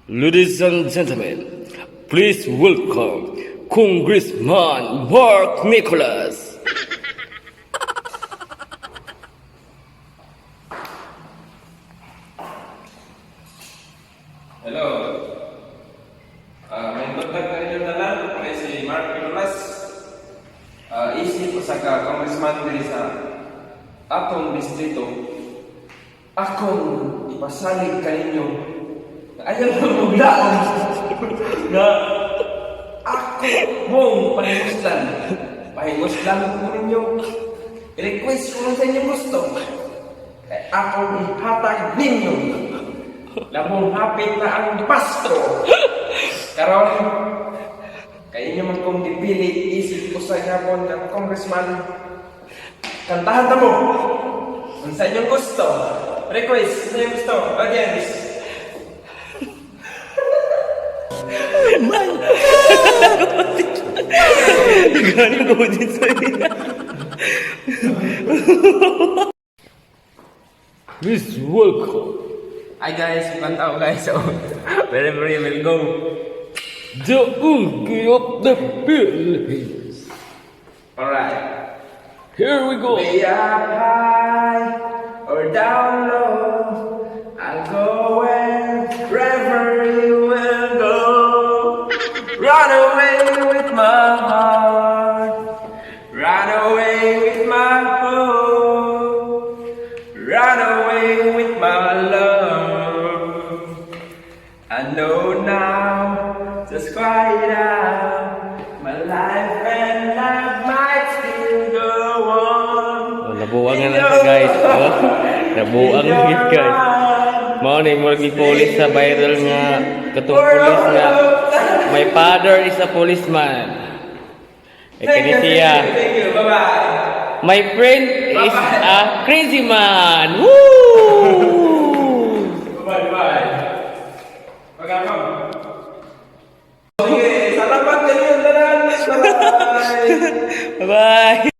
Ladies and gentlemen, please welcome Congressman Mark Nicholas. Hello. May kontak na rin yung talan. May si Mark Nicholas. Isip ko sa congressman diri sa atong distrito. Akong ipasalig kaninyo na ayaw na maglaan na ako mong pahinguslan. Pahinguslan ko ninyo. I-request ko lang sa inyong gusto. Kaya akong ihatag ninyo. Labong hapit na ang Pasko. Karon, kaya inyo man kong dipili, isip ko sa gapon ng congressman. Kantahan ta mo. Kung sa inyong gusto. Request, sa inyong gusto. Audience. Galing ko din sa ina. Please welcome Hi guys, kanta ako guys. So, wherever you will go. the Unki of the Philippines. Alright. Here we go. Way up high or down low, I'll go wherever you will go. Run away with my heart, run away with my hope, run away with my love. I know now, just quiet out, my life and love might still go on. Oh, nabuang na lang siya guys. Oh, nabuang na yun guys. Mao ni mo lagi police sa viral nga katong police nga. My father is a policeman. Kini siya. Thank you, bye-bye. My friend is a crazy man. Woo!